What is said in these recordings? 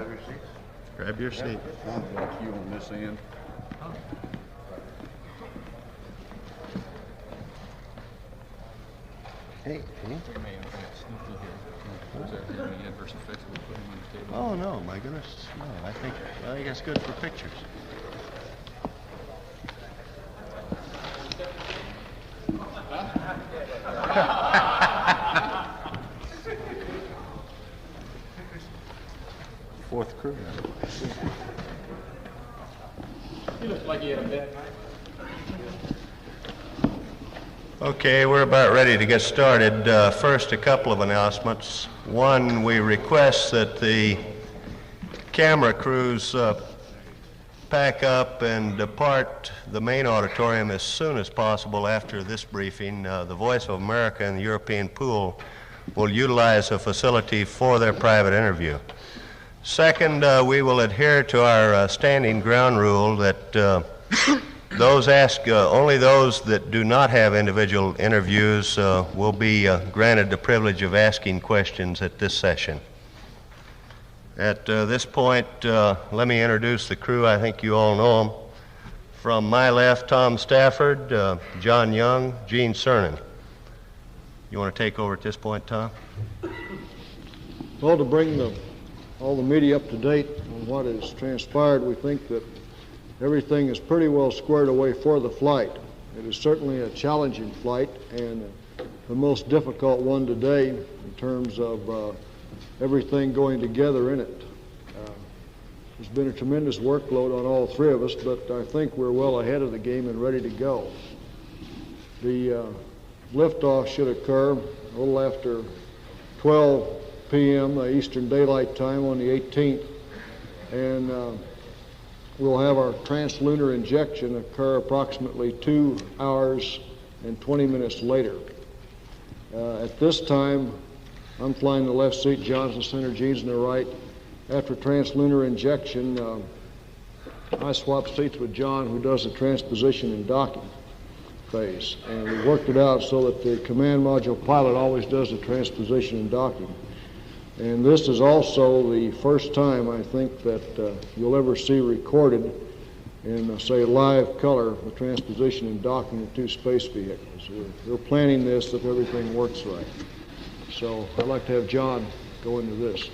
grab your seats. Grab your seat. I'd like you on this end. Hey, We may have snooped here. Was there any adverse effects of putting him on the table? oh no, my goodness, no, I think that's good for pictures. Fourth crew. He looked like he had a bad night. Okay, we're about ready to get started. First, a couple of announcements. One, we request that the camera crews pack up and depart the main auditorium as soon as possible after this briefing. The Voice of America and the European Pool will utilize the facility for their private interview. Second, we will adhere to our standing ground rule that only those that do not have individual interviews will be granted the privilege of asking questions at this session. At this point, let me introduce the crew. I think you all know them. From my left, Tom Stafford, John Young, Gene Cernan. You want to take over at this point, Tom? Well, to bring all the media up to date on what has transpired, we think that everything is pretty well squared away for the flight. It is certainly a challenging flight and the most difficult one today in terms of everything going together in it. There's been a tremendous workload on all three of us, but I think we're well ahead of the game and ready to go. The liftoff should occur a little after 12 p.m. Eastern Daylight Time on the 18th, and we'll have our translunar injection occur approximately 2 hours and 20 minutes later. At this time, I'm flying the left seat, John's in the center, Gene's in the right. After translunar injection, I swap seats with John, who does the transposition and docking phase. And we worked it out so that the command module pilot always does the transposition and docking. And this is also the first time, I think, that you'll ever see recorded in, say, live color the transposition and docking of two space vehicles. We're planning this if everything works right. So I'd like to have John go into this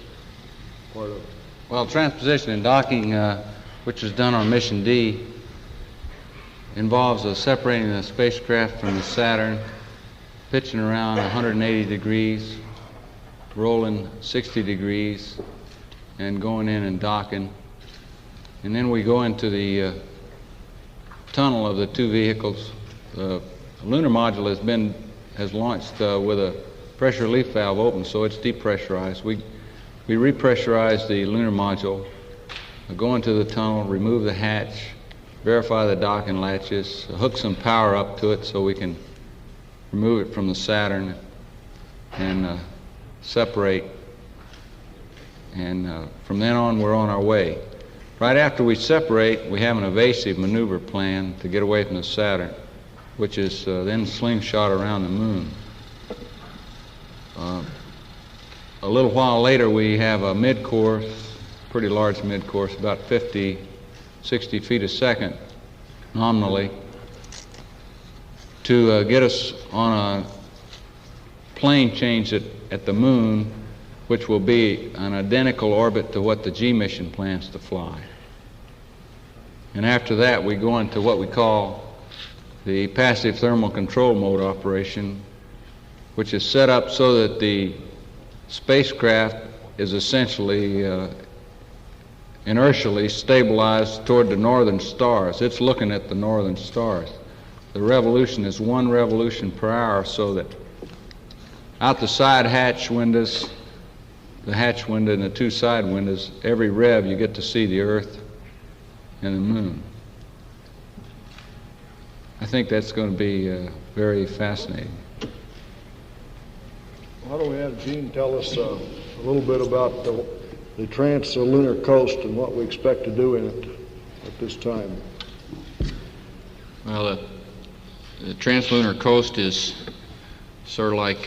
part of it. Well, transposition and docking, which was done on Mission D, involves separating the spacecraft from the Saturn, pitching around 180 degrees, rolling 60 degrees, and going in and docking. And then we go into the tunnel of the two vehicles. The lunar module has launched with a pressure relief valve open, so it's depressurized. We repressurize the lunar module, go into the tunnel, remove the hatch, verify the docking latches, hook some power up to it so we can remove it from the Saturn and separate. And from then on, we're on our way. Right after we separate, we have an evasive maneuver plan to get away from the Saturn, which is then slingshot around the moon. A little while later, we have a mid-course, pretty large mid-course, about 50, 60 feet a second, nominally, to get us on a plane change at the moon, which will be an identical orbit to what the G mission plans to fly. And after that, we go into what we call the passive thermal control mode operation, which is set up so that the spacecraft is essentially inertially stabilized toward the northern stars. It's looking at the northern stars. The revolution is 1 revolution per hour, so that out the side hatch windows, the hatch window and the two side windows, every rev you get to see the Earth and the moon. I think that's going to be very fascinating. Why don't we have Gene tell us a little bit about the trans-lunar coast and what we expect to do in it at this time. Well, the translunar coast is sort of like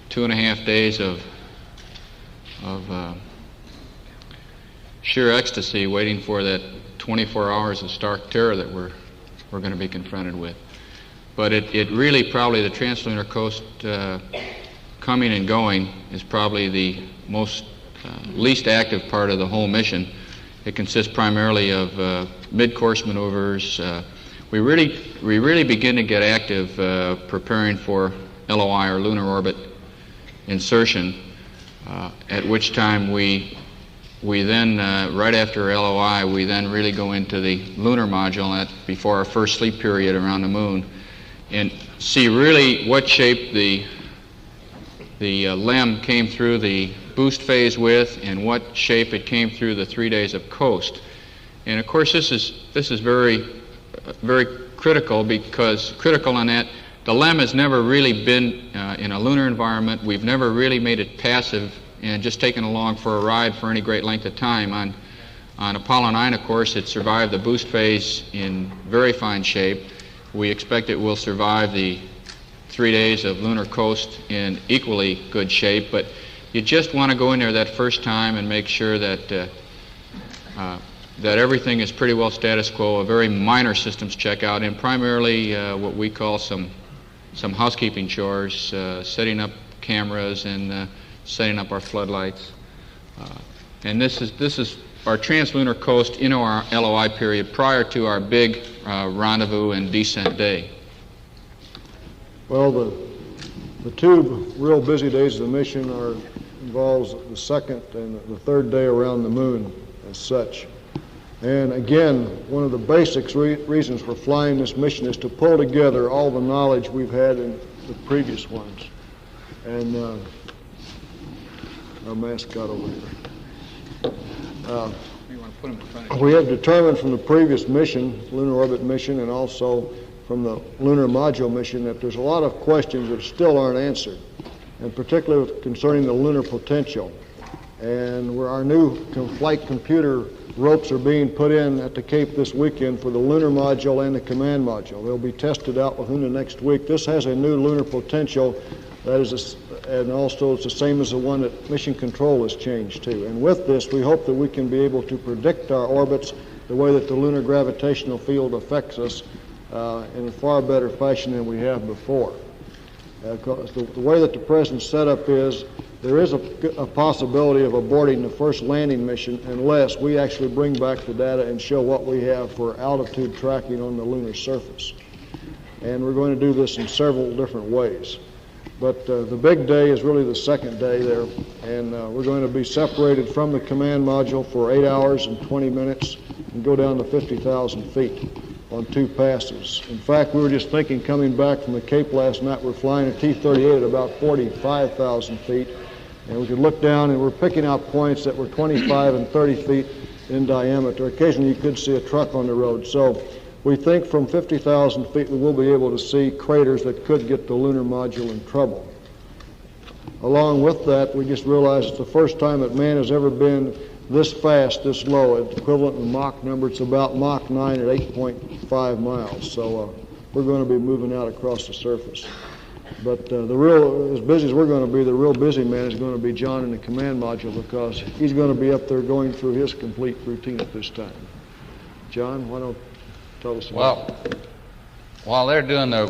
2.5 days of sheer ecstasy waiting for that 24 hours of stark terror that we're going to be confronted with. But it really probably, the Translunar Coast coming and going is probably the most least active part of the whole mission. It consists primarily of mid-course maneuvers. We really begin to get active preparing for LOI, or lunar orbit insertion, at which time we then, right after LOI, we then really go into the lunar module before our first sleep period around the moon, and see really what shape the LEM came through the boost phase with, and what shape it came through the 3 days of coast. And of course, this is very critical, because critical in that the LEM has never really been in a lunar environment. We've never really made it passive and just taken along for a ride for any great length of time. On Apollo 9, of course, it survived the boost phase in very fine shape. We expect it will survive the 3 days of lunar coast in equally good shape, but you just want to go in there that first time and make sure that that everything is pretty well status quo, a very minor systems checkout, and primarily what we call some housekeeping chores, setting up cameras and setting up our floodlights. And this is our Translunar Coast in our LOI period prior to our big rendezvous and descent day. Well, the two real busy days of the mission involves the second and the third day around the moon as such. And again, one of the basic reasons for flying this mission is to pull together all the knowledge we've had in the previous ones. And our mascot over here. We have determined from the previous mission, lunar orbit mission, and also from the lunar module mission, that there's a lot of questions that still aren't answered, and particularly concerning the lunar potential. And where our new flight computer ropes are being put in at the Cape this weekend for the lunar module and the command module. They'll be tested out within the next week. This has a new lunar potential that is, and also it's the same as the one that Mission Control has changed to. And with this, we hope that we can be able to predict our orbits, the way that the lunar gravitational field affects us, in a far better fashion than we have before. The way that the present setup is, there is a possibility of aborting the first landing mission unless we actually bring back the data and show what we have for altitude tracking on the lunar surface. And we're going to do this in several different ways. But the big day is really the second day there, and we're going to be separated from the command module for 8 hours and 20 minutes and go down to 50,000 feet on 2 passes. In fact, we were just thinking, coming back from the Cape last night, we're flying a T-38 at about 45,000 feet, and we could look down and we're picking out points that were 25 and 30 feet in diameter. Occasionally you could see a truck on the road. So we think from 50,000 feet we will be able to see craters that could get the lunar module in trouble. Along with that, we just realized it's the first time that man has ever been this fast, this low. It's equivalent in Mach number. It's about Mach 9 at 8.5 miles. So we're going to be moving out across the surface. But as busy as we're going to be, the real busy man is going to be John in the command module, because he's going to be up there going through his complete routine at this time. John, why don't you tell us about it? While they're doing the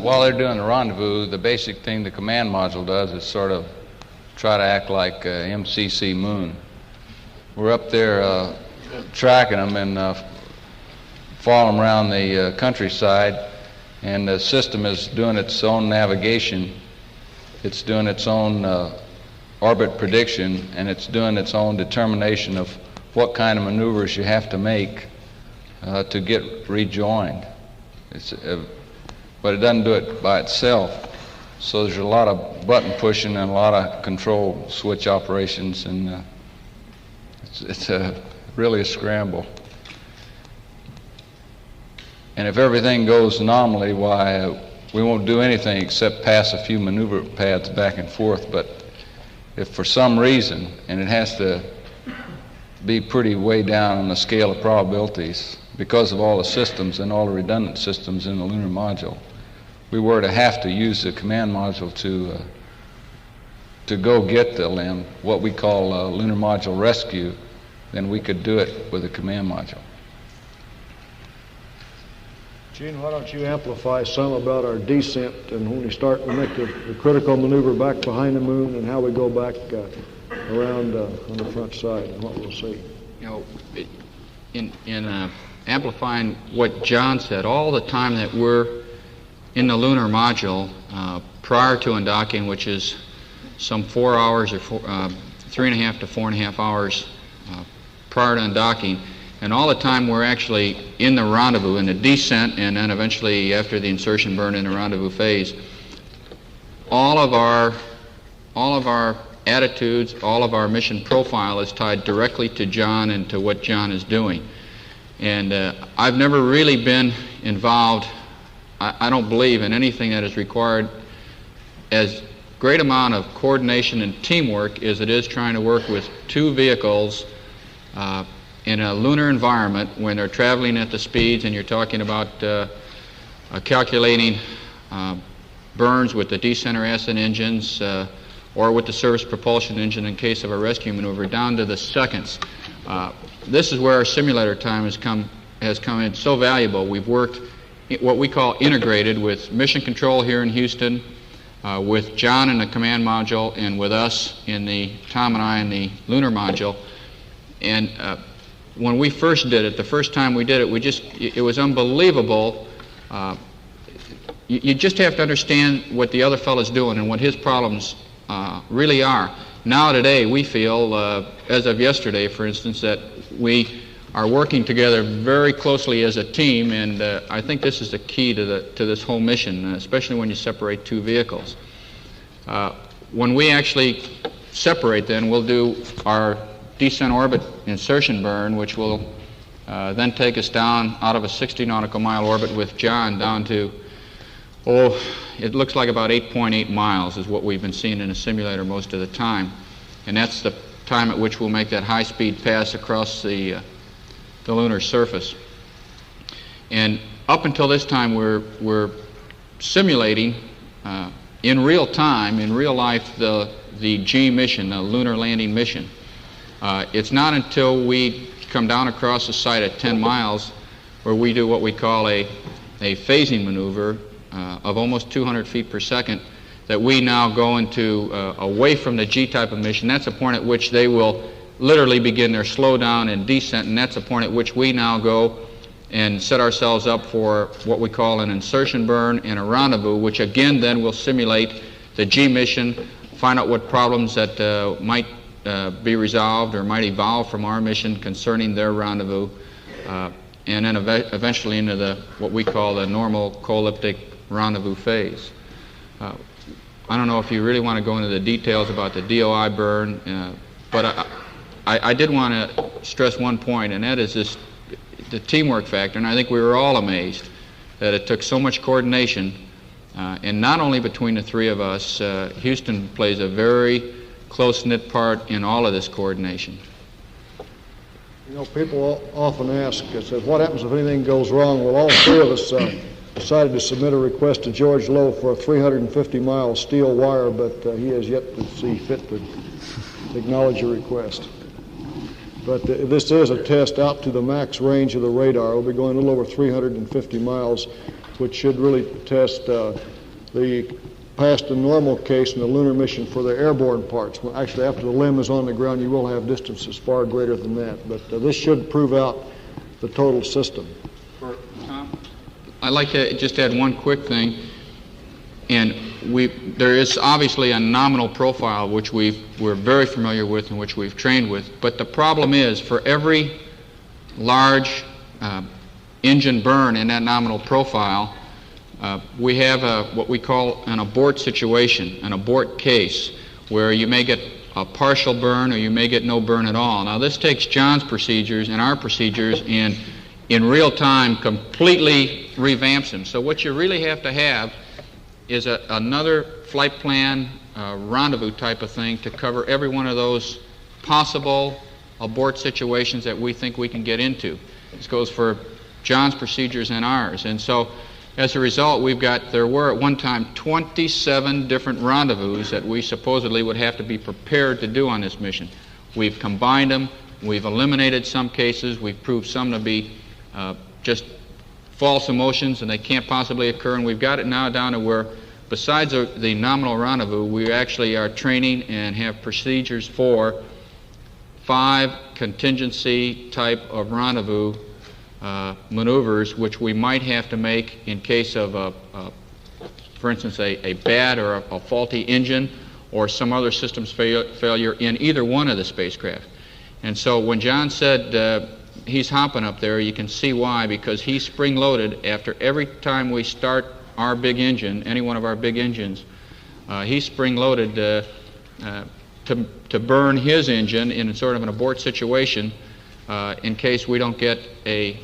rendezvous, the basic thing the command module does is sort of try to act like MCC Moon. We're up there tracking them and following them around the countryside, and the system is doing its own navigation. It's doing its own orbit prediction, and it's doing its own determination of what kind of maneuvers you have to make to get rejoined. But it doesn't do it by itself. So there's a lot of button pushing and a lot of control switch operations, and it's really a scramble. And if everything goes nominally, why, we won't do anything except pass a few maneuver pads back and forth. But if for some reason, and it has to be pretty way down on the scale of probabilities because of all the systems and all the redundant systems in the lunar module, we were to have to use the command module to go get the LEM, what we call lunar module rescue, then we could do it with a command module. Gene, why don't you amplify some about our descent and when we make the critical maneuver back behind the moon and how we go back around on the front side and what we'll see. You know, in amplifying what John said, all the time that we're in the lunar module prior to undocking, which is some 4 hours or 3.5 to 4.5 hours prior to undocking, and all the time we're actually in the rendezvous, in the descent, and then eventually after the insertion burn in the rendezvous phase, all of our attitudes, all of our mission profile is tied directly to John and to what John is doing. And I've never really been involved, I don't believe, in anything that is required as great amount of coordination and teamwork as it is trying to work with two vehicles in a lunar environment when they're traveling at the speeds, and you're talking about calculating burns with the decenter acid engines or with the surface propulsion engine in case of a rescue maneuver down to the seconds. This is where our simulator time has come in so valuable. We've worked what we call integrated with mission control here in Houston, with John in the command module, and with us Tom and I in the lunar module. And when we first did it, the first time we did it, it was unbelievable. You just have to understand what the other fellow's doing and what his problems really are. Now today we feel, as of yesterday for instance, that we are working together very closely as a team, and I think this is the key to this whole mission, especially when you separate two vehicles. When we actually separate, then we'll do our descent orbit insertion burn, which will then take us down out of a 60 nautical mile orbit with John down to, it looks like about 8.8 miles is what we've been seeing in a simulator most of the time. And that's the time at which we'll make that high-speed pass across the lunar surface. And up until this time, we're simulating in real time, in real life, the G mission, the lunar landing mission. It's not until we come down across the site at 10 miles where we do what we call a phasing maneuver of almost 200 feet per second that we now go into away from the G type of mission. That's the point at which they will literally begin their slowdown and descent, and that's the point at which we now go and set ourselves up for what we call an insertion burn and a rendezvous, which again then will simulate the G mission, find out what problems that might be resolved or might evolve from our mission concerning their rendezvous, and then eventually into what we call the normal co-elliptic rendezvous phase. I don't know if you really want to go into the details about the DOI burn, but I did want to stress one point, and that is the teamwork factor, and I think we were all amazed that it took so much coordination, and not only between the three of us. Houston plays a very close-knit part in all of this coordination. You know, people often ask, what happens if anything goes wrong? Well, all three of us decided to submit a request to George Lowe for a 350-mile steel wire, but he has yet to see fit to acknowledge a request. But this is a test out to the max range of the radar. We'll be going a little over 350 miles, which should really test past the normal case in the lunar mission for the airborne parts. Well, actually, after the LEM is on the ground, you will have distances far greater than that. But this should prove out the total system. Tom, I'd like to just add one quick thing. And there is obviously a nominal profile which we're very familiar with and which we've trained with. But the problem is, for every large engine burn in that nominal profile, we have what we call an abort situation, an abort case, where you may get a partial burn or you may get no burn at all. Now, this takes John's procedures and our procedures and in real time completely revamps them. So what you really have to have is another flight plan rendezvous type of thing to cover every one of those possible abort situations that we think we can get into. This goes for John's procedures and ours. And so as a result, there were at one time 27 different rendezvous that we supposedly would have to be prepared to do on this mission. We've combined them, We've eliminated some cases. We've proved some to be just false emotions and they can't possibly occur. And we've got it now down to where, besides the nominal rendezvous, we actually are training and have procedures for 5 contingency type of rendezvous maneuvers, which we might have to make in case of, for instance, a bad or a faulty engine or some other systems failure in either one of the spacecraft. And so when John said he's hopping up there, you can see why, because he's spring-loaded after every time we start our big engine, any one of our big engines, he's spring-loaded to burn his engine in sort of an abort situation in case we don't get a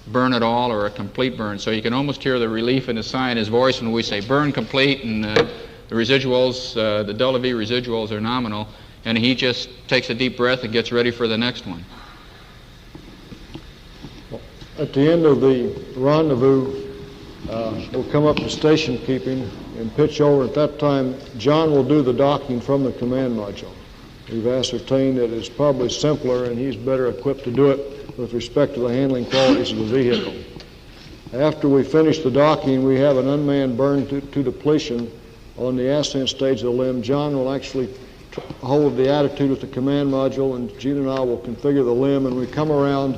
burn at all or a complete burn. So you can almost hear the relief and the sigh in his voice when we say burn complete, and the residuals, the delta V residuals are nominal, and he just takes a deep breath and gets ready for the next one. At the end of the rendezvous, we'll come up to station keeping and pitch over. At that time, John will do the docking from the command module. We've ascertained that it's probably simpler and he's better equipped to do it with respect to the handling qualities of the vehicle. After we finish the docking, we have an unmanned burn to depletion on the ascent stage of the LEM. John will actually hold the attitude with the command module, and Gene and I will configure the LEM, and we come around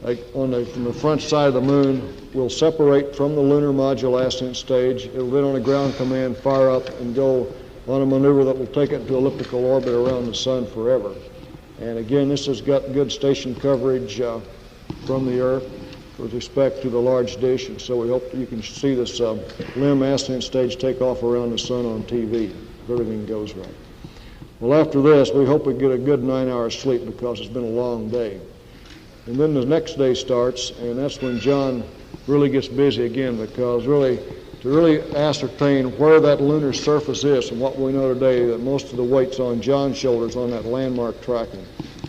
from the front side of the moon. We'll separate from the lunar module ascent stage. It'll then, on a ground command, fire up and go on a maneuver that will take it into elliptical orbit around the sun forever. And again, this has got good station coverage from the Earth with respect to the large dish, and so we hope that you can see this LEM ascent stage take off around the sun on TV if everything goes right. Well, after this, we hope we get a good 9 hours sleep because it's been a long day. And then the next day starts, and that's when John really gets busy again, because to really ascertain where that lunar surface is, and what we know today, that most of the weight's on John's shoulders on that landmark tracking.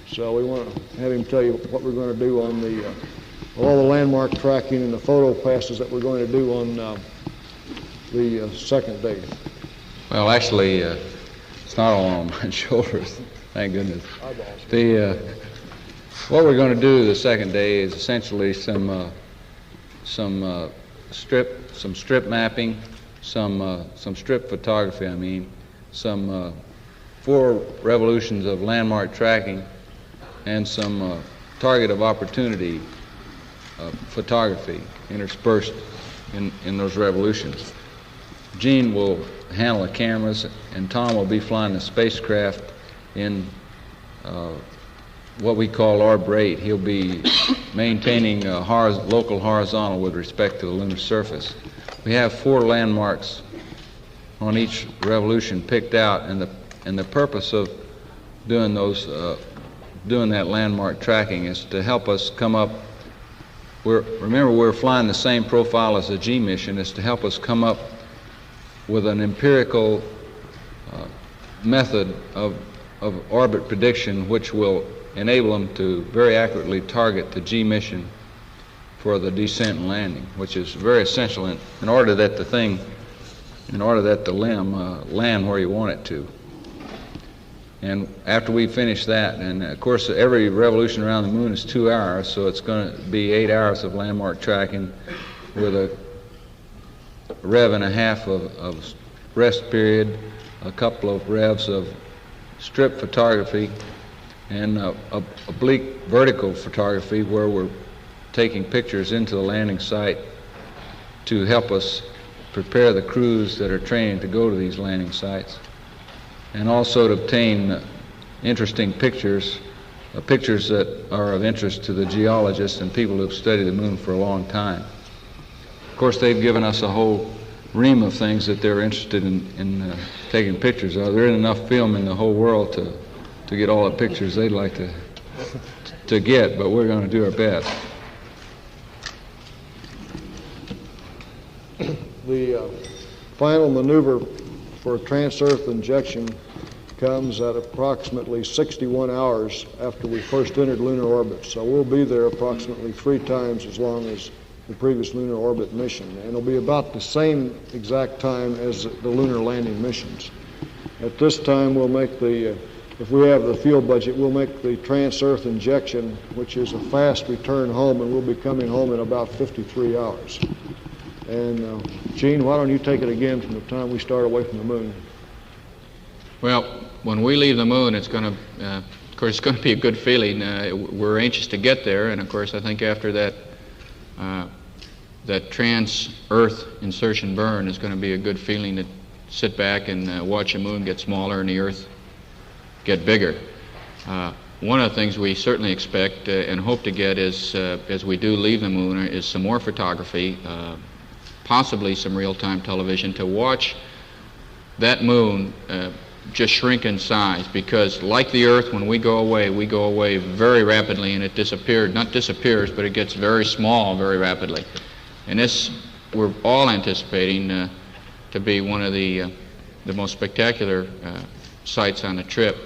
So we want to have him tell you what we're going to do on all the landmark tracking and the photo passes that we're going to do on the second day. Well, actually, it's not all on my shoulders, thank goodness. What we're going to do the second day is essentially some strip mapping, some strip photography. Some 4 revolutions of landmark tracking, and some target of opportunity photography interspersed in those revolutions. Gene will handle the cameras, and Tom will be flying the spacecraft in what we call Orb-8. He'll be maintaining local horizontal with respect to the lunar surface. We have 4 landmarks on each revolution picked out, and the purpose of doing that landmark tracking is to help us come up. Remember, we're flying the same profile as the G mission, is to help us come up with an empirical method of orbit prediction, which will enable them to very accurately target the G mission for the descent and landing, which is very essential in order that the LEM land where you want it to. And after we finish that, and of course every revolution around the moon is 2 hours, so it's going to be 8 hours of landmark tracking with a rev and a half of rest period, a couple of revs of strip photography, and oblique vertical photography where we're taking pictures into the landing site to help us prepare the crews that are trained to go to these landing sites, and also to obtain interesting pictures that are of interest to the geologists and people who have studied the moon for a long time. Of course, they've given us a whole ream of things that they're interested in taking pictures of. There isn't enough film in the whole world to get all the pictures they'd like to get, but we're going to do our best. The final maneuver for trans-Earth injection comes at approximately 61 hours after we first entered lunar orbit. So we'll be there approximately 3 times as long as the previous lunar orbit mission. And it'll be about the same exact time as the lunar landing missions. At this time, we'll make the if we have the fuel budget, we'll make the trans-earth injection, which is a fast return home, and we'll be coming home in about 53 hours. And Gene, why don't you take it again from the time we start away from the moon? Well, when we leave the moon, it's going to, of course, it's going to be a good feeling. We're anxious to get there, and of course, I think after that, that trans-Earth insertion burn is going to be a good feeling to sit back and watch the moon get smaller and the Earth get bigger. One of the things we certainly expect and hope to get is, as we do leave the moon, is some more photography, possibly some real-time television, to watch that moon just shrink in size, because like the Earth, when we go away very rapidly, and it not disappears, but it gets very small very rapidly. And this, we're all anticipating to be one of the most spectacular sights on the trip.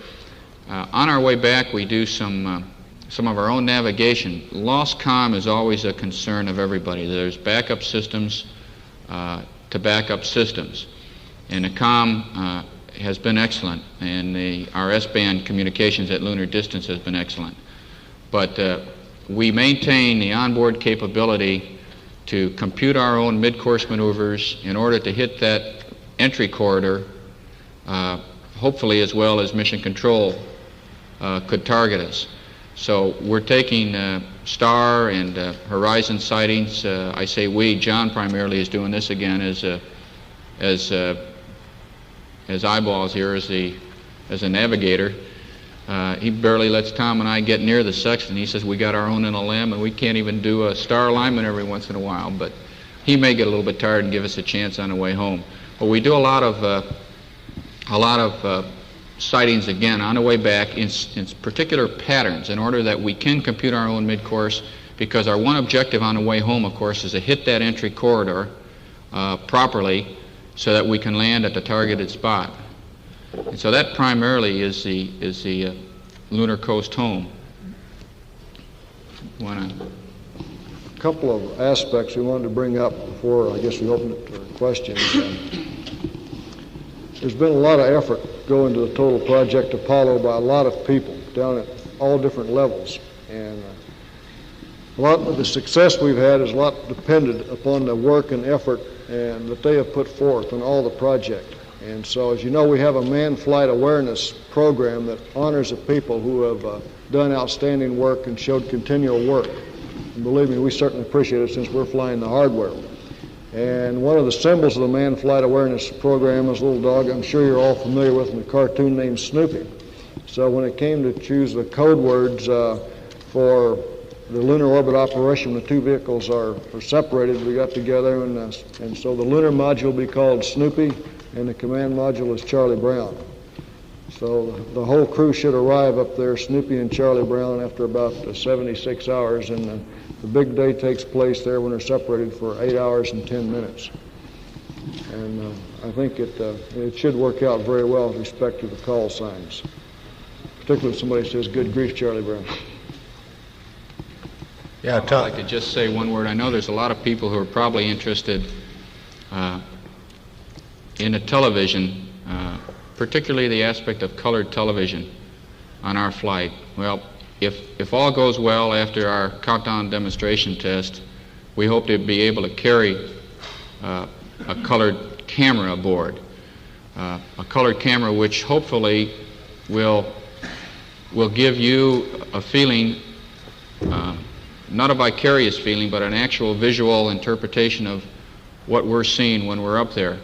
On our way back, we do some of our own navigation. Lost comm is always a concern of everybody. There's backup systems to backup systems, and the comm has been excellent, and our S-band communications at lunar distance has been excellent. But we maintain the onboard capability to compute our own mid-course maneuvers in order to hit that entry corridor, hopefully as well as mission control could target us. So we're taking star and horizon sightings. I say we, John primarily is doing this again as eyeballs here as a navigator. He barely lets Tom and I get near the section. He says we got our own in a limb, and we can't even do a star alignment every once in a while, but he may get a little bit tired and give us a chance on the way home. But we do a lot of sightings again on the way back in particular patterns in order that we can compute our own mid-course, because our one objective on the way home, of course, is to hit that entry corridor properly so that we can land at the targeted spot. And so that primarily is the lunar coast home. A couple of aspects we wanted to bring up before I guess we open it to questions. There's been a lot of effort going to the total Project Apollo by a lot of people down at all different levels, and a lot of the success we've had is a lot dependent upon the work and effort and that they have put forth in all the project. And so, as you know, we have a manned flight awareness program that honors the people who have done outstanding work and showed continual work. And believe me, we certainly appreciate it since we're flying the hardware. And one of the symbols of the manned flight awareness program is a little dog I'm sure you're all familiar with in the cartoon named Snoopy. So when it came to choose the code words for the lunar orbit operation, the two vehicles are separated. We got together, and so the lunar module will be called Snoopy, and the command module is Charlie Brown. So the whole crew should arrive up there, Snoopy and Charlie Brown, after about 76 hours, and the big day takes place there when they're separated for 8 hours and 10 minutes. And I think it should work out very well with respect to the call signs, particularly if somebody says, "Good grief, Charlie Brown." Yeah, I'd like to just say one word. I know there's a lot of people who are probably interested in a television, particularly the aspect of colored television on our flight. Well, if all goes well after our countdown demonstration test, we hope to be able to carry a colored camera aboard, a colored camera which hopefully will give you a feeling, not a vicarious feeling, but an actual visual interpretation of what we're seeing when we're up there.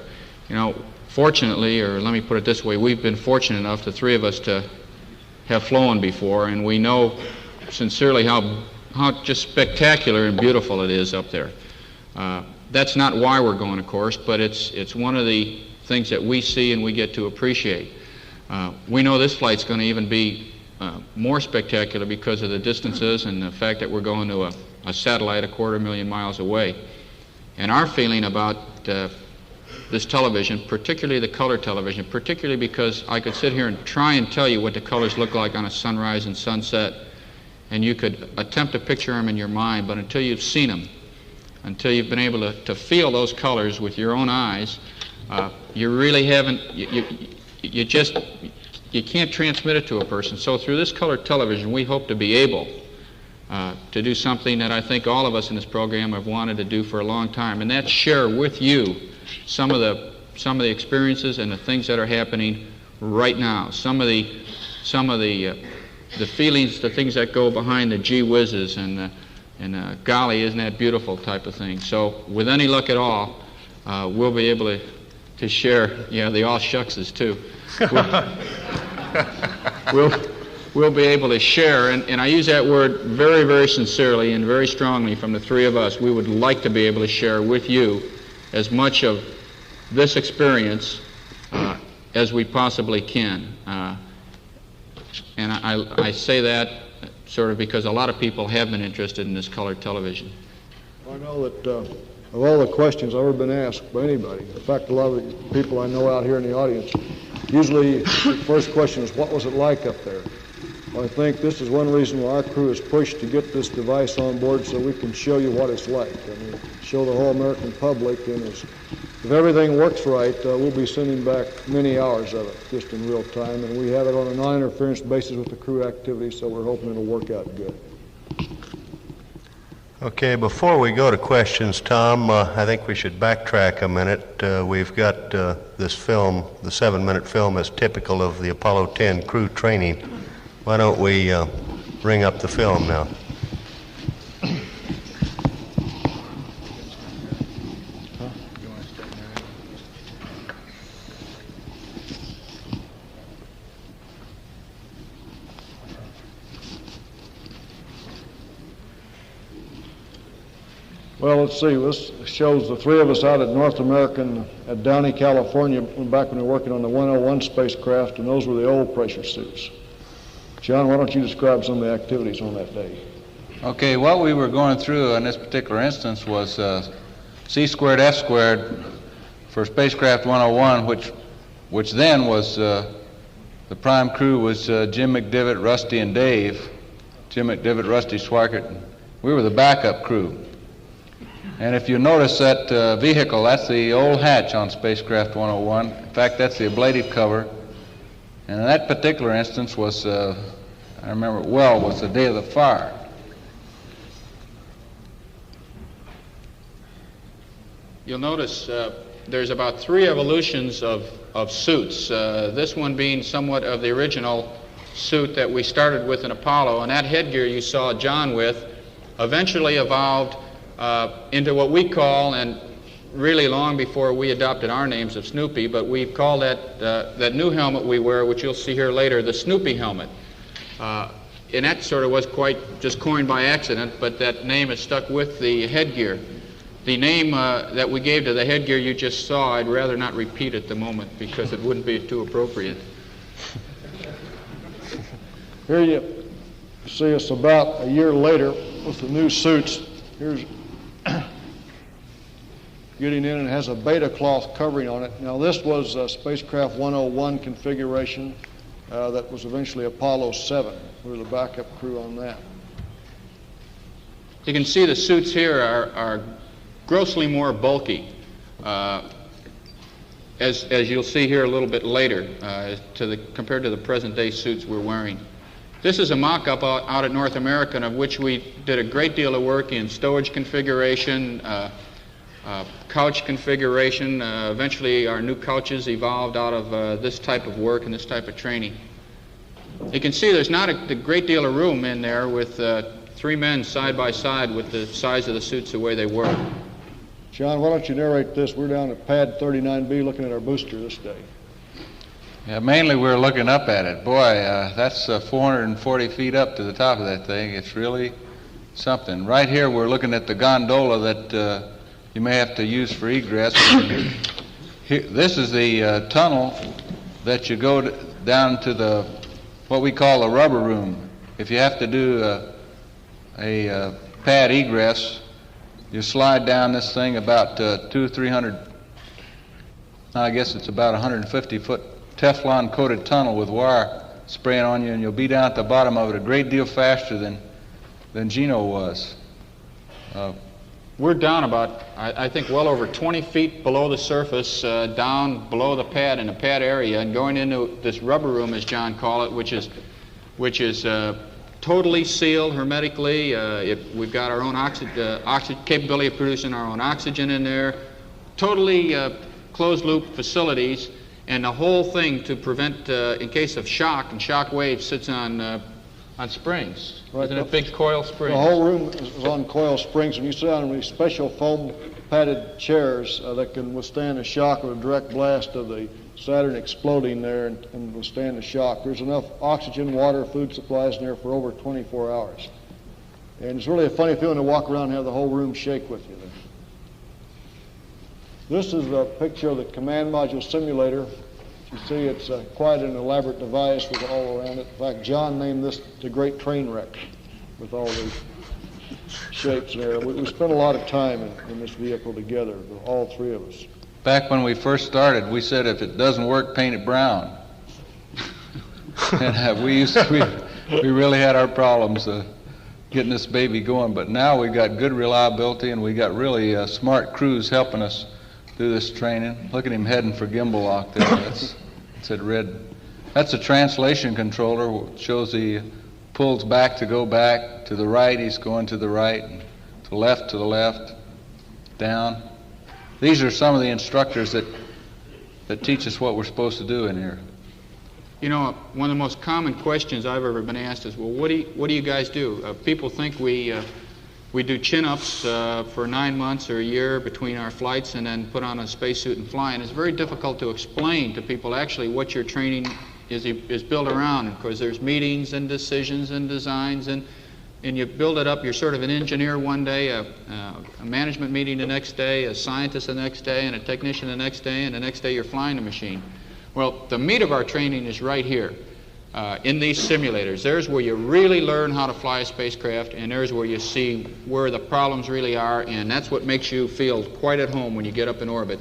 You know, fortunately, or let me put it this way, we've been fortunate enough, the three of us, to have flown before, and we know sincerely how just spectacular and beautiful it is up there. That's not why we're going, of course, but it's one of the things that we see and we get to appreciate. We know this flight's going to even be more spectacular because of the distances and the fact that we're going to a satellite 250,000 miles away. And our feeling about this television, particularly the color television, particularly because I could sit here and try and tell you what the colors look like on a sunrise and sunset, and you could attempt to picture them in your mind, but until you've seen them, until you've been able to feel those colors with your own eyes, you really haven't, you just you can't transmit it to a person. So through this color television, we hope to be able to do something that I think all of us in this program have wanted to do for a long time, and that's share with you some of the experiences and the things that are happening right now. Some of the feelings, the things that go behind the gee whizzes and golly, isn't that beautiful type of thing. So with any luck at all, we'll be able to share, yeah, the all shuckses too. We'll be able to share, and I use that word very, very sincerely and very strongly from the three of us. We would like to be able to share with you as much of this experience as we possibly can. And I say that sort of because a lot of people have been interested in this colored television. I know that of all the questions I've ever been asked by anybody, in fact, a lot of the people I know out here in the audience, usually the first question is, what was it like up there? Well, I think this is one reason why our crew has pushed to get this device on board so we can show you what it's like. I mean, show the whole American public, and if everything works right, we'll be sending back many hours of it just in real time, and we have it on a non-interference basis with the crew activity, so we're hoping it'll work out good. Okay, before we go to questions, Tom, I think we should backtrack a minute. We've got this film, the 7-minute film, is typical of the Apollo 10 crew training. Why don't we bring up the film now? Well, let's see. This shows the three of us out at North American at Downey, California, back when we were working on the 101 spacecraft, and those were the old pressure suits. John, why don't you describe some of the activities on that day? Okay, what we were going through in this particular instance was C squared F squared for spacecraft 101, which then was the prime crew was Jim McDivitt, Rusty, and Dave. Jim McDivitt, Rusty Swarkett. We were the backup crew. And if you notice that vehicle, that's the old hatch on spacecraft 101. In fact, that's the ablative cover. And in that particular instance was, I remember it well, was the day of the fire. You'll notice there's about 3 evolutions of suits, this one being somewhat of the original suit that we started with in Apollo, and that headgear you saw John with eventually evolved into what we call, and really long before we adopted our names of Snoopy, but we've called that new helmet we wear, which you'll see here later, the Snoopy helmet. And that sort of was quite just coined by accident, but that name is stuck with the headgear. The name that we gave to the headgear you just saw, I'd rather not repeat at the moment because it wouldn't be too appropriate. Here you see us about a year later with the new suits. Here's getting in, and it has a beta cloth covering on it. Now this was spacecraft 101 configuration that was eventually Apollo 7. We were the backup crew on that. You can see the suits here are grossly more bulky, as you'll see here a little bit later, compared to the present day suits we're wearing. This is a mock-up out at North American, of which we did a great deal of work in stowage configuration, couch configuration. Eventually our new couches evolved out of this type of work and this type of training. You can see there's not a great deal of room in there with 3 men side by side with the size of the suits the way they were. John, why don't you narrate this? We're down at pad 39B looking at our booster this day. Yeah, mainly we're looking up at it. Boy, that's 440 feet up to the top of that thing. It's really something. Right here we're looking at the gondola that you may have to use for egress. This is the tunnel that you go down to what we call the rubber room. If you have to do a pad egress, you slide down this thing about 300, I guess it's about 150-foot Teflon coated tunnel with wire spraying on you, and you'll be down at the bottom of it a great deal faster than Gino was. We're down about, I think, well over 20 feet below the surface, down below the pad in the pad area, and going into this rubber room, as John called it, which is totally sealed hermetically. We've got our own capability of producing our own oxygen in there. Totally closed-loop facilities, and the whole thing to prevent, in case of shock, and shock waves, sits on springs. Right. Isn't it big coil springs? The whole room is on coil springs, and you sit on these special foam padded chairs that can withstand the shock of a direct blast of the Saturn exploding there and withstand the shock. There's enough oxygen, water, food supplies in there for over 24 hours. And it's really a funny feeling to walk around and have the whole room shake with you there. This is a picture of the command module simulator. You see, it's quite an elaborate device with all around it. In fact, John named this the Great Train Wreck with all these shapes there. We spent a lot of time in this vehicle together, all three of us. Back when we first started, we said if it doesn't work, paint it brown. And we really had our problems getting this baby going, but now we've got good reliability and we got really smart crews helping us do this training. Look at him heading for gimbal lock there. That's it red. That's a translation controller. It shows he pulls back to go back. To the right, he's going to the right. To the left, down. These are some of the instructors that teach us what we're supposed to do in here. You know, one of the most common questions I've ever been asked is, well, what do you guys do? People think we do chin-ups for 9 months or a year between our flights and then put on a spacesuit and fly. And it's very difficult to explain to people actually what your training is built around. Of course, there's meetings and decisions and designs, and you build it up. You're sort of an engineer one day, a management meeting the next day, a scientist the next day, and a technician the next day, and the next day you're flying the machine. Well, the meat of our training is right here. In these simulators. There's where you really learn how to fly a spacecraft, and there's where you see where the problems really are, and that's what makes you feel quite at home when you get up in orbit,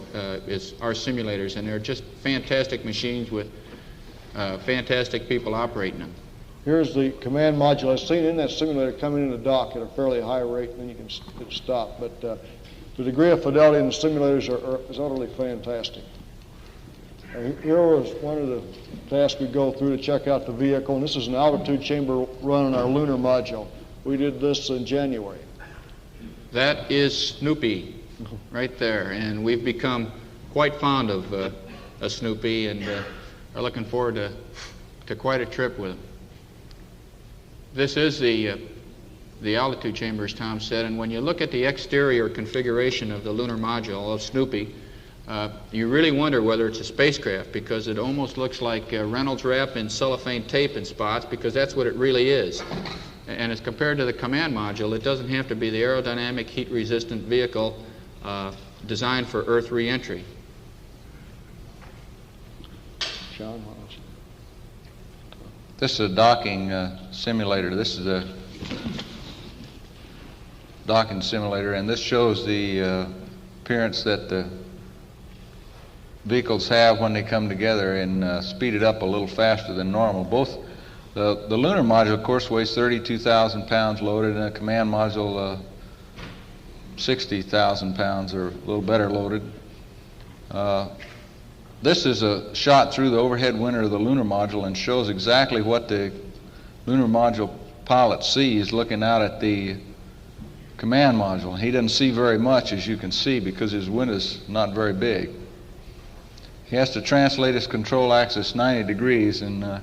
is our simulators, and they're just fantastic machines with fantastic people operating them. Here's the command module. I've seen in that simulator coming in the dock at a fairly high rate, and then you can stop. But the degree of fidelity in the simulators is utterly fantastic. Here was one of the tasks we go through to check out the vehicle, and this is an altitude chamber run on our lunar module. We did this in January. That is Snoopy right there, and we've become quite fond of a Snoopy, and are looking forward to quite a trip with him. This is the altitude chamber, as Tom said, and when you look at the exterior configuration of the lunar module of Snoopy, you really wonder whether it's a spacecraft, because it almost looks like Reynolds wrap in cellophane tape in spots, because that's what it really is. And as compared to the command module, it doesn't have to be the aerodynamic, heat-resistant vehicle designed for Earth re-entry. John? This is a docking simulator. This is a docking simulator, and this shows the appearance that the vehicles have when they come together, and speed it up a little faster than normal. Both the lunar module, of course, weighs 32,000 pounds loaded, and the command module 60,000 pounds, or a little better loaded. This is a shot through the overhead window of the lunar module and shows exactly what the lunar module pilot sees looking out at the command module. He doesn't see very much, as you can see, because his window's not very big. He has to translate his control axis 90 degrees, and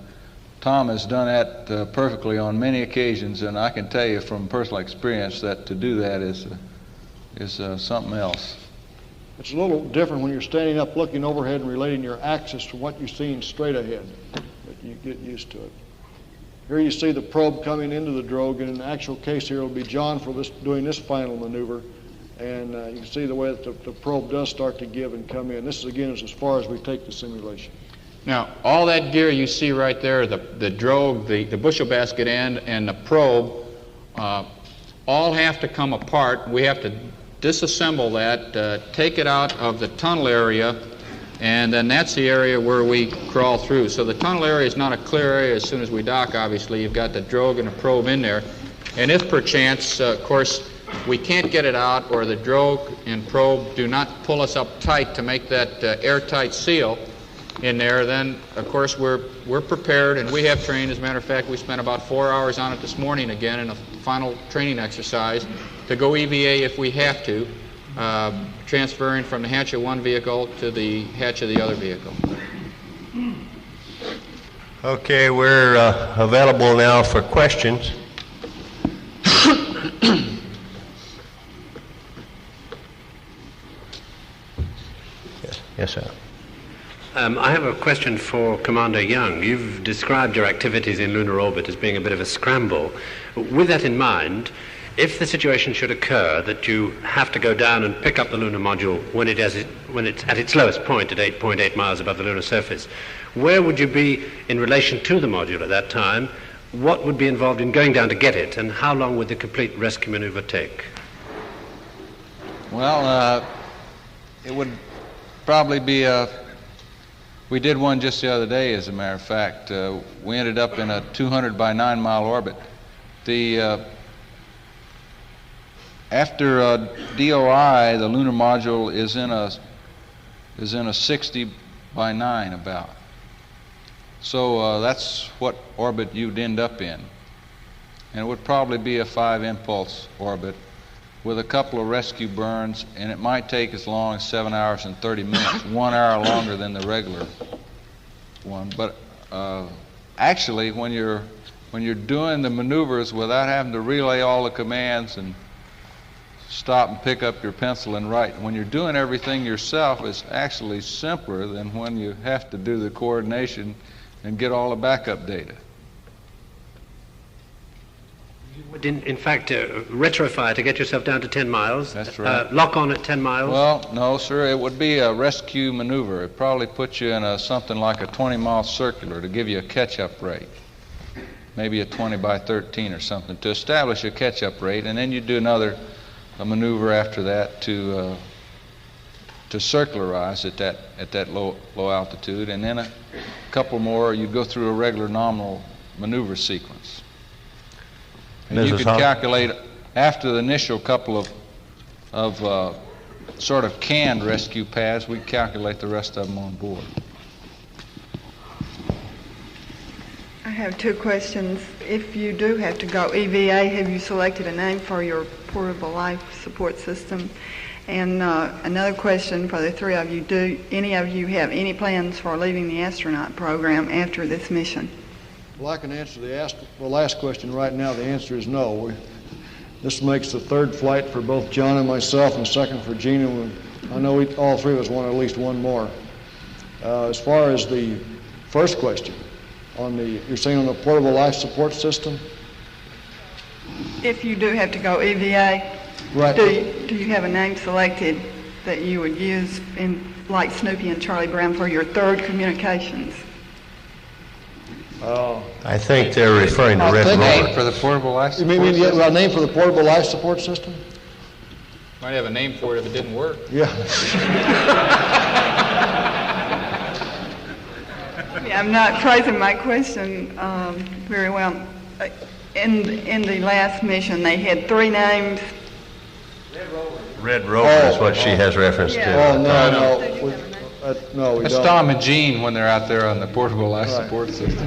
Tom has done that perfectly on many occasions, and I can tell you from personal experience that to do that is something else. It's a little different when you're standing up looking overhead and relating your axis to what you're seeing straight ahead, but you get used to it. Here you see the probe coming into the drogue, and in the actual case here it'll be John for doing this final maneuver, and you can see the way that the probe does start to give and come in. This is, again, is as far as we take the simulation. Now, all that gear you see right there, the drogue, the bushel basket end, and the probe, all have to come apart. We have to disassemble that, take it out of the tunnel area, and then that's the area where we crawl through. So the tunnel area is not a clear area as soon as we dock, obviously. You've got the drogue and the probe in there. And if perchance, of course, we can't get it out, or the drill and probe do not pull us up tight to make that airtight seal in there, then of course we're prepared, and we have trained. As a matter of fact, we spent about 4 hours on it this morning again in a final training exercise to go EVA if we have to, transferring from the hatch of one vehicle to the hatch of the other vehicle. Okay, we're available now for questions. Yes, sir. I have a question for Commander Young. You've described your activities in lunar orbit as being a bit of a scramble. With that in mind, if the situation should occur that you have to go down and pick up the lunar module when it's at its lowest point at 8.8 miles above the lunar surface, where would you be in relation to the module at that time? What would be involved in going down to get it, and how long would the complete rescue maneuver take? Well, it would probably be we did one just the other day, as a matter of fact. We ended up in a 200 by 9 mile orbit. After DOI, the lunar module is in a 60 by 9 about. So that's what orbit you'd end up in. And it would probably be a 5 impulse orbit with a couple of rescue burns, and it might take as long as 7 hours and 30 minutes, 1 hour longer than the regular one. But actually, when you're doing the maneuvers without having to relay all the commands and stop and pick up your pencil and write, when you're doing everything yourself, it's actually simpler than when you have to do the coordination and get all the backup data. You would, in fact, retrofire to get yourself down to 10 miles? That's right. Lock on at 10 miles? Well, no, sir. It would be a rescue maneuver. It probably puts you in something like a 20-mile circular to give you a catch-up rate, maybe a 20 by 13 or something, to establish a catch-up rate, and then you do another maneuver after that to circularize at that low altitude, and then a couple more. You go through a regular nominal maneuver sequence. And you could calculate after the initial couple of sort of canned rescue paths. We calculate the rest of them on board. I have two questions. If you do have to go EVA, have you selected a name for your portable life support system? And another question for the three of you, do any of you have any plans for leaving the astronaut program after this mission? Well, I can answer the last question right now. The answer is no. This makes the third flight for both John and myself, and second for Gina. I know all three of us want at least one more. As far as the first question, you're saying on the portable life support system? If you do have to go EVA, right. Do you have a name selected that you would use like Snoopy and Charlie Brown for your third communications? I think they're referring to Red Name for Rover. the portable life support You mean system? a name for the portable life support system? Might have a name for it if it didn't work. Yeah. Yeah, I'm not phrasing my question very well. In the last mission, they had three names. Red Rover is what she has reference to. Yeah. Oh, no. No, we That's don't. Tom and Jean when they're out there on the portable life support system.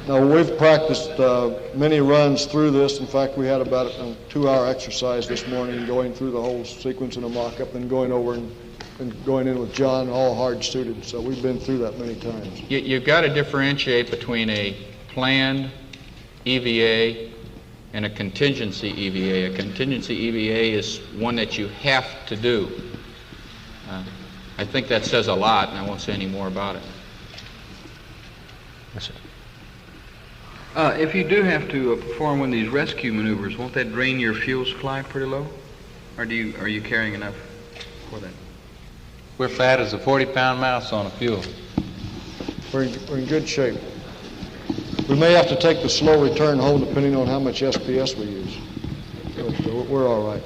No, we've practiced many runs through this. In fact, we had about a 2-hour exercise this morning going through the whole sequence in a mock-up and going over and going in with John, all hard-suited. So we've been through that many times. You've got to differentiate between a planned EVA and a contingency EVA. A contingency EVA is one that you have to do. I think that says a lot, and I won't say any more about it. Yes, sir. If you do have to perform one of these rescue maneuvers, won't that drain your fuel supply pretty low? Or are you carrying enough for that? We're fat as a 40-pound mouse on a fuel. We're in good shape. We may have to take the slow return home depending on how much SPS we use. But we're all right.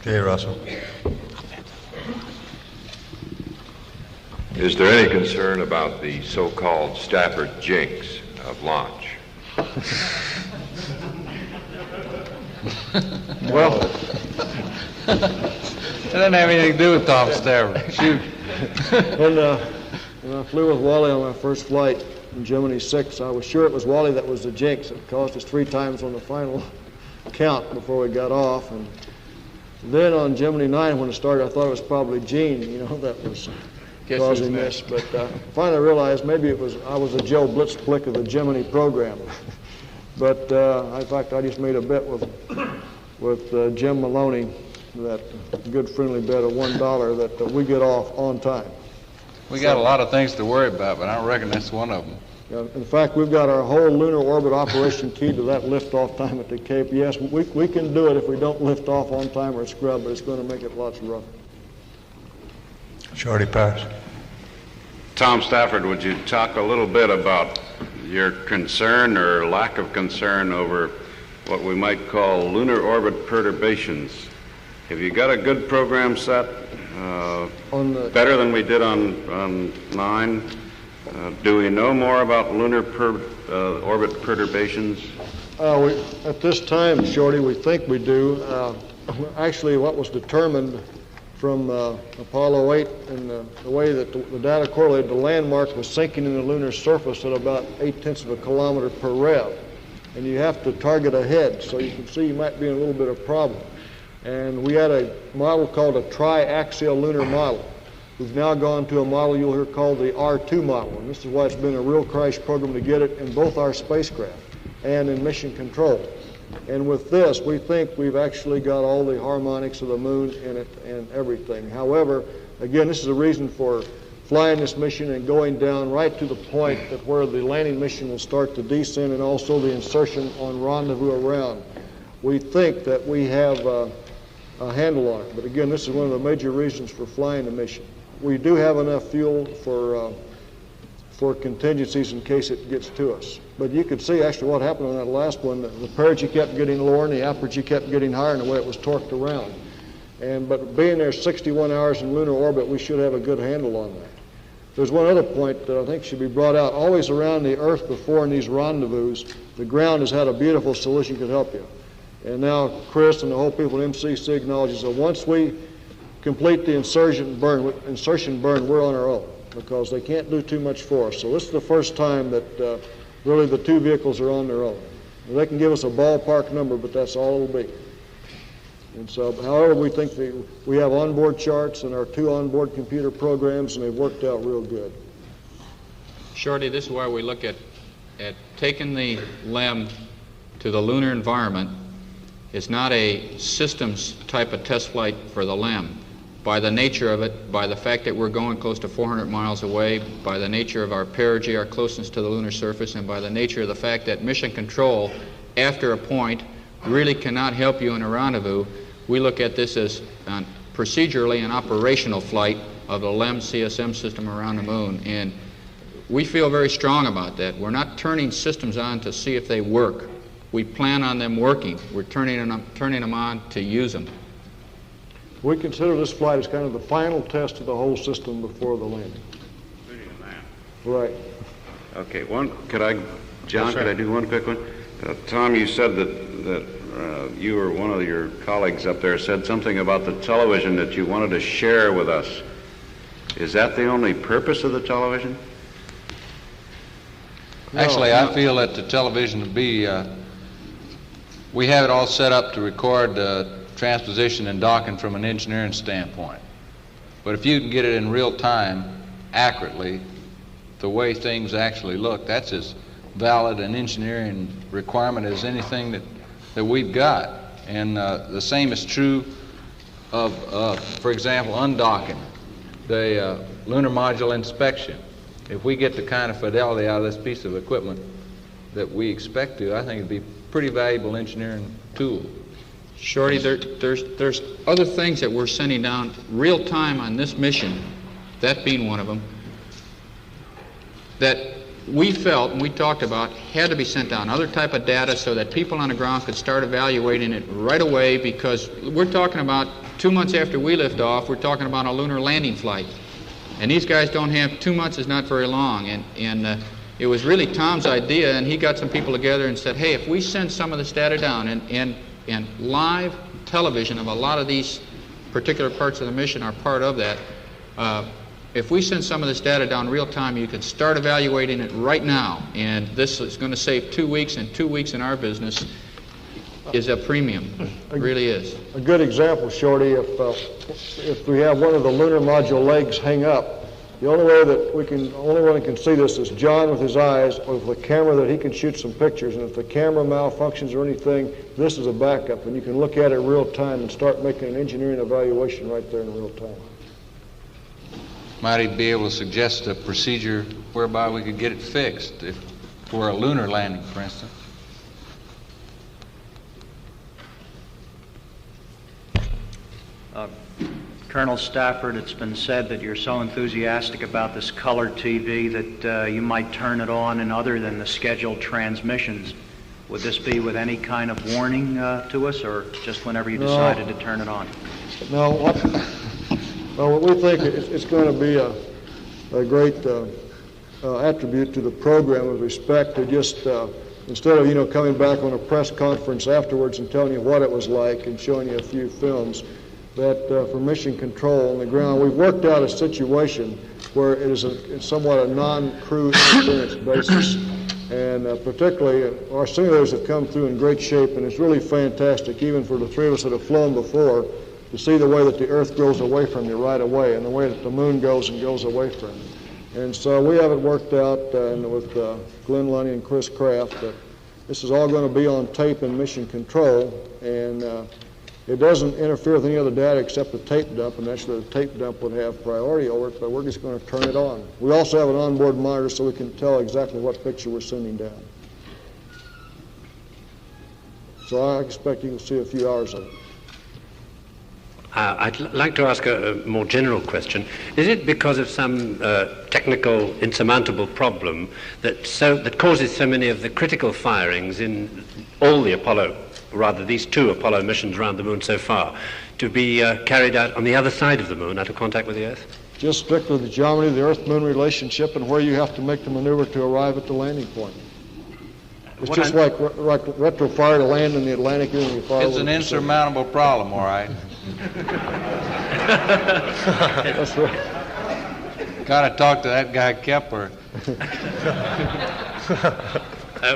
Okay, Russell. Is there any concern about the so-called Stafford jinx of launch? Well, it doesn't have anything to do with Tom Stafford. Shoot. When I flew with Wally on my first flight in Gemini 6, I was sure it was Wally that was the jinx. It cost us 3 times on the final count before we got off. And then on Gemini 9, when it started, I thought it was probably Gene, that was causing this. But finally realized maybe I was a Joe Blitzplick of the Gemini program. But in fact, I just made a bet with Jim Maloney, that good friendly bet of $1 that we get off on time. We got a lot of things to worry about, but I don't reckon that's one of them. In fact, we've got our whole lunar orbit operation key to that liftoff time at the Cape. Yes, we can do it if we don't lift off on time or scrub, but it's going to make it lots rougher. Shorty Powers. Tom Stafford, would you talk a little bit about your concern or lack of concern over what we might call lunar orbit perturbations? Have you got a good program set, better than we did on 9? Do we know more about lunar orbit perturbations? At this time, Shorty, we think we do. Actually, what was determined from Apollo 8 and the way that the data correlated, the landmark was sinking in the lunar surface at about 0.8 of a kilometer per rev. And you have to target ahead, so you can see you might be in a little bit of problem. And we had a model called a triaxial lunar model. We've now gone to a model you'll hear called the R2 model, and this is why it's been a real crash program to get it in both our spacecraft and in mission control. And with this, we think we've actually got all the harmonics of the moon in it and everything. However, again, this is a reason for flying this mission and going down right to the point that where the landing mission will start to descend and also the insertion on rendezvous around. We think that we have a handle on it. But again, this is one of the major reasons for flying the mission. We do have enough fuel for contingencies in case it gets to us. But you could see actually what happened on that last one. The perigee kept getting lower and the apogee kept getting higher in the way it was torqued around. But being there 61 hours in lunar orbit, we should have a good handle on that. There's one other point that I think should be brought out. Always around the Earth before in these rendezvous, the ground has had a beautiful solution that could help you. And now Chris and the whole people at MCC acknowledges that once we complete the insertion burn, we're on our own because they can't do too much for us. So this is the first time that really the 2 vehicles are on their own. They can give us a ballpark number, but that's all it'll be. And so, however, we think we have onboard charts and our 2 onboard computer programs, and they've worked out real good. Shorty, this is why we look at taking the LEM to the lunar environment. It's not a systems type of test flight for the LEM. By the nature of it, by the fact that we're going close to 400 miles away, by the nature of our perigee, our closeness to the lunar surface, and by the nature of the fact that mission control, after a point, really cannot help you in a rendezvous, we look at this as procedurally an operational flight of the LEM CSM system around the moon. And we feel very strong about that. We're not turning systems on to see if they work. We plan on them working. We're turning them on to use them. We consider this flight as kind of the final test of the whole system before the landing. Right. Okay, John, could I do one quick one? Tom, you said that you or one of your colleagues up there said something about the television that you wanted to share with us. Is that the only purpose of the television? Actually, I feel that the television would be, we have it all set up to record transposition and docking from an engineering standpoint. But if you can get it in real time, accurately, the way things actually look, that's as valid an engineering requirement as anything that we've got. And the same is true of, for example, undocking, the lunar module inspection. If we get the kind of fidelity out of this piece of equipment that we expect to, I think it'd be a pretty valuable engineering tool. Shorty, there's other things that we're sending down real time on this mission, that being one of them, that we felt and we talked about had to be sent down, other type of data so that people on the ground could start evaluating it right away, because we're talking about 2 months after we lift off, we're talking about a lunar landing flight. And these guys don't have 2 months is not very long, and It was really Tom's idea, and he got some people together and said, hey, if we send some of this data down, and live television of a lot of these particular parts of the mission are part of that, if we send some of this data down real time, you can start evaluating it right now, and this is going to save 2 weeks, and 2 weeks in our business is a premium. It really is. A good example, Shorty, if we have one of the lunar module legs hang up, the only way that only one that can see this is John with his eyes, or with a camera that he can shoot some pictures. And if the camera malfunctions or anything, this is a backup, and you can look at it real time and start making an engineering evaluation right there in real time. Might he be able to suggest a procedure whereby we could get it fixed for a lunar landing, for instance? Colonel Stafford, it's been said that you're so enthusiastic about this color TV that you might turn it on in other than the scheduled transmissions. Would this be with any kind of warning to us, or just whenever you decided to turn it on? No, what we think it's going to be a great attribute to the program with respect to just instead of coming back on a press conference afterwards and telling you what it was like and showing you a few films, that for mission control on the ground, we've worked out a situation where it's somewhat a non-crew interference basis. And particularly, our simulators have come through in great shape, and it's really fantastic, even for the three of us that have flown before, to see the way that the Earth goes away from you right away, and the way that the Moon goes and goes away from you. And so we have it worked out with Glenn Lunny and Chris Kraft that this is all going to be on tape in mission control, and it doesn't interfere with any other data except the tape dump, and actually the tape dump would have priority over it, but we're just going to turn it on. We also have an onboard monitor so we can tell exactly what picture we're sending down. So I expect you can see a few hours of it. I'd like to ask a more general question. Is it because of some technical insurmountable problem that causes so many of the critical firings in all the these 2 Apollo missions around the Moon so far, to be carried out on the other side of the Moon, out of contact with the Earth? Just strictly the geometry of the Earth-Moon relationship and where you have to make the maneuver to arrive at the landing point. It's just like retrofire to land in the Atlantic. It's an insurmountable problem, all right. That's right. Got to talk to that guy Kepler.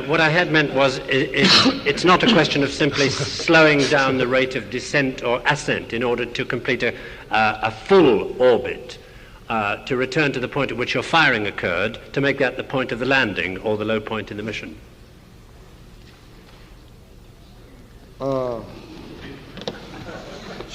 What I had meant was it's not a question of simply slowing down the rate of descent or ascent in order to complete a full orbit, to return to the point at which your firing occurred, to make that the point of the landing or the low point in the mission.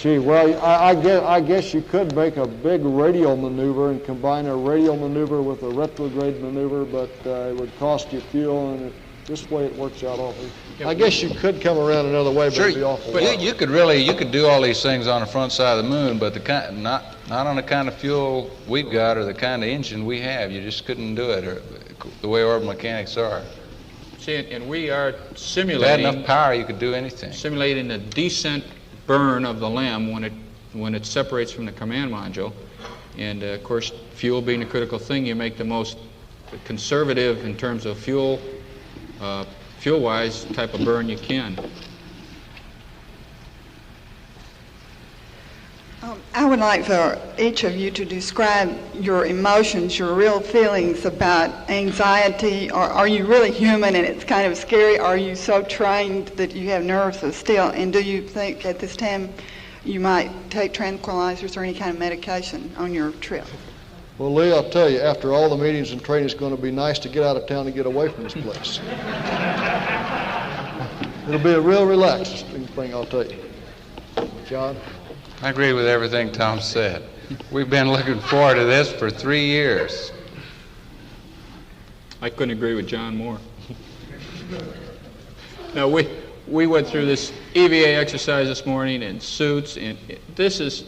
Well, I guess you could make a big radial maneuver and combine a radial maneuver with a retrograde maneuver, but it would cost you fuel, and this way it works out awfully. I guess you could come around another way, but it'd be awful. But you could do all these things on the front side of the Moon, but not on the kind of fuel we've got or the kind of engine we have. You just couldn't do it, or the way orbital mechanics are. See, and we are simulating. If you had enough power, you could do anything. Simulating the descent burn of the LEM when it separates from the command module, and of course, fuel being a critical thing, you make the most conservative in terms of fuel-wise type of burn you can. I would like for each of you to describe your emotions, your real feelings about anxiety. Are you really human and it's kind of scary? Are you so trained that you have nerves of steel? And do you think at this time you might take tranquilizers or any kind of medication on your trip? Well, Lee, I'll tell you, after all the meetings and training, it's going to be nice to get out of town and get away from this place. It'll be a real relaxing thing, I'll tell you. John? I agree with everything Tom said. We've been looking forward to this for 3 years. I couldn't agree with John more. Now, we went through this EVA exercise this morning in suits, and this is,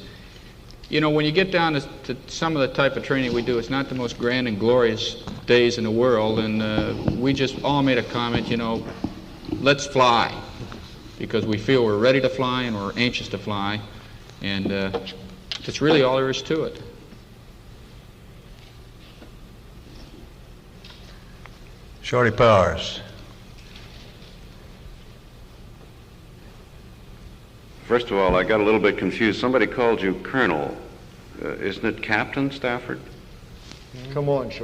when you get down to some of the type of training we do, it's not the most grand and glorious days in the world, and we just all made a comment, let's fly, because we feel we're ready to fly and we're anxious to fly. And that's really all there is to it. Shorty Powers. First of all, I got a little bit confused. Somebody called you Colonel. Isn't it Captain Stafford? Come on, Shorty.